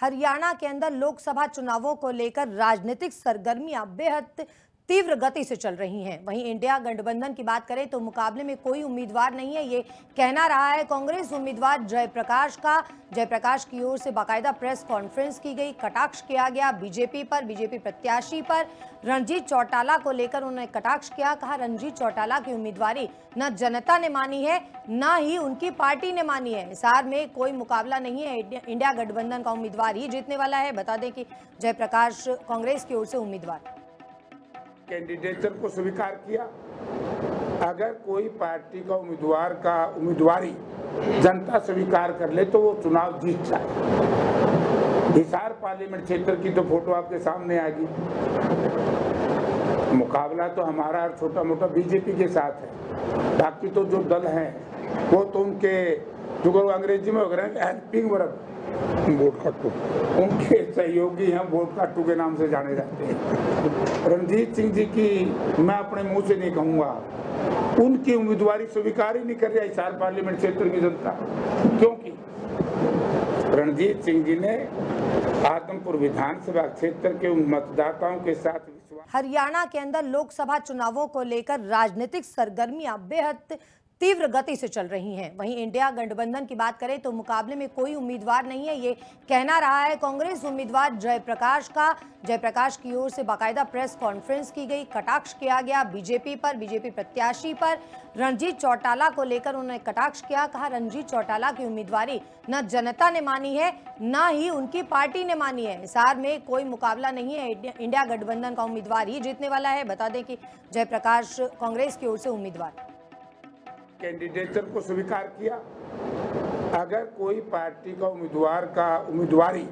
हरियाणा के अंदर लोकसभा चुनावों को लेकर राजनीतिक सरगर्मियां बेहद तीव्र गति से चल रही हैं। वहीं इंडिया गठबंधन की बात करें तो मुकाबले में कोई उम्मीदवार नहीं है, ये कहना रहा है कांग्रेस उम्मीदवार जयप्रकाश का। जयप्रकाश की ओर से बाकायदा प्रेस कॉन्फ्रेंस की गई, कटाक्ष किया गया बीजेपी पर, बीजेपी प्रत्याशी पर। रणजीत चौटाला को लेकर उन्होंने कटाक्ष किया, कहा रणजीत चौटाला की उम्मीदवारी न जनता ने मानी है न ही उनकी पार्टी ने मानी है। हिसार में कोई मुकाबला नहीं है, इंडिया गठबंधन का उम्मीदवार ही जीतने वाला है। बता दें कि जयप्रकाश कांग्रेस की ओर से उम्मीदवार कैंडिडेचर को स्वीकार किया। अगर कोई पार्टी का उम्मीदवार का उम्मीदवारी जनता स्वीकार कर ले तो वो चुनाव जीत जाए। हिसार पार्लियामेंट क्षेत्र की तो फोटो आपके सामने आ गई। मुकाबला तो हमारा छोटा मोटा बीजेपी के साथ है। बाकी तो जो दल हैं वो तो उनके जो अंग्रेजी में हेल्पिंग वर्क वोट काटू, उनके सहयोगी हम वोट काटू के नाम से जाने जाते हैं। रणजीत सिंह जी की मैं अपने मुंह से नहीं कहूंगा, उनकी उम्मीदवारी स्वीकार ही नहीं कर रही हिसार पार्लियामेंट क्षेत्र की जनता, क्योंकि रणजीत सिंह जी ने आदमपुर विधानसभा क्षेत्र के उन मतदाताओं के साथ हरियाणा के अंदर लोकसभा चुनावों को लेकर राजनीतिक सरगर्मियां बेहद तीव्र गति से चल रही हैं। वहीं इंडिया गठबंधन की बात करें तो मुकाबले में कोई उम्मीदवार नहीं है, ये कहना रहा है कांग्रेस उम्मीदवार जयप्रकाश का। जयप्रकाश की ओर से बाकायदा प्रेस कॉन्फ्रेंस की गई, कटाक्ष किया गया बीजेपी पर, बीजेपी प्रत्याशी पर। रणजीत चौटाला को लेकर उन्होंने कटाक्ष किया, कहा रणजीत चौटाला की उम्मीदवारी न जनता ने मानी है न ही उनकी पार्टी ने मानी है। हिसार में कोई मुकाबला नहीं है, इंडिया गठबंधन का उम्मीदवार ही जीतने वाला है। बता दें कि जयप्रकाश कांग्रेस की ओर से उम्मीदवार कैंडिडेचर को स्वीकार किया। अगर कोई पार्टी का उम्मीदवार का उम्मीदवारी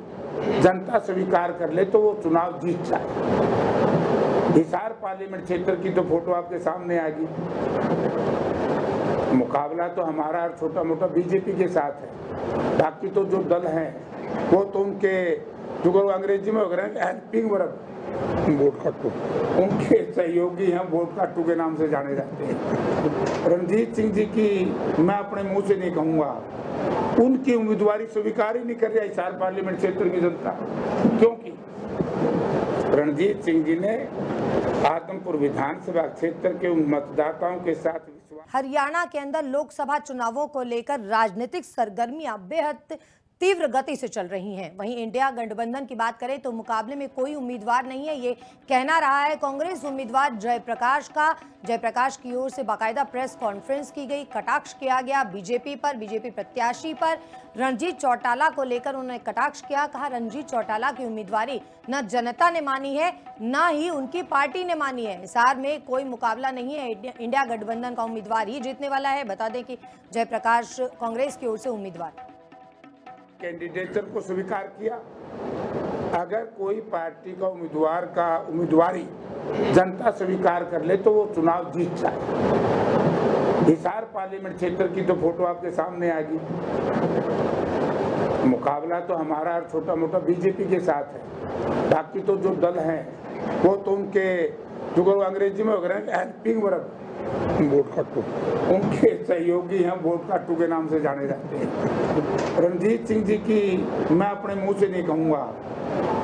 जनता स्वीकार कर ले तो वो चुनाव जीत जाए। हिसार पार्लियामेंट क्षेत्र की तो फोटो आपके सामने आ गई। मुकाबला तो हमारा छोटा मोटा बीजेपी के साथ है। बाकी तो जो दल हैं वो तो उनके जो अंग्रेजी में हेल्पिंग वर्क वोट काटू, उनके सहयोगी हम वोट काटू के नाम से जाने जाते हैं। रणजीत सिंह जी की मैं अपने मुंह से नहीं कहूंगा, उनकी उम्मीदवारी स्वीकार ही नहीं कर रही हिसार पार्लियामेंट क्षेत्र की जनता, क्योंकि रणजीत सिंह जी ने आदमपुर विधानसभा क्षेत्र के उन मतदाताओं के साथ हरियाणा के अंदर लोकसभा चुनावों को लेकर राजनीतिक सरगर्मियां बेहद तीव्र गति से चल रही हैं। वहीं इंडिया गठबंधन की बात करें तो मुकाबले में कोई उम्मीदवार नहीं है, ये कहना रहा है कांग्रेस उम्मीदवार जयप्रकाश का। जयप्रकाश की ओर से बाकायदा प्रेस कॉन्फ्रेंस की गई, कटाक्ष किया गया बीजेपी पर, बीजेपी प्रत्याशी पर। रणजीत चौटाला को लेकर उन्होंने कटाक्ष किया, कहा रणजीत चौटाला की उम्मीदवारी न जनता ने मानी है न ही उनकी पार्टी ने मानी है। हिसार में कोई मुकाबला नहीं है, इंडिया गठबंधन का उम्मीदवार ही जीतने वाला है। बता दें कि जयप्रकाश कांग्रेस की ओर से उम्मीदवार कैंडिडेचर को स्वीकार किया। अगर कोई पार्टी का उम्मीदवार का उम्मीदवारी जनता स्वीकार कर ले तो वो चुनाव जीत जाए। हिसार पार्लियामेंट क्षेत्र की तो फोटो आपके सामने आ गई। मुकाबला तो हमारा छोटा मोटा बीजेपी के साथ है। बाकी तो जो दल हैं वो तो उनके जो अंग्रेजी में हेल्पिंग वर्क वोट काटू, उनके सहयोगी हम वोट काटू के नाम से जाने जाते हैं। रणजीत सिंह जी की मैं अपने मुंह से नहीं कहूंगा,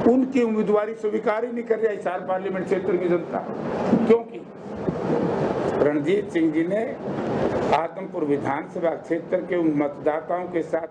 उनकी उम्मीदवारी स्वीकार ही नहीं कर रही हिसार पार्लियामेंट क्षेत्र की जनता, क्योंकि रणजीत सिंह जी ने आदमपुर विधानसभा क्षेत्र के उन मतदाताओं के साथ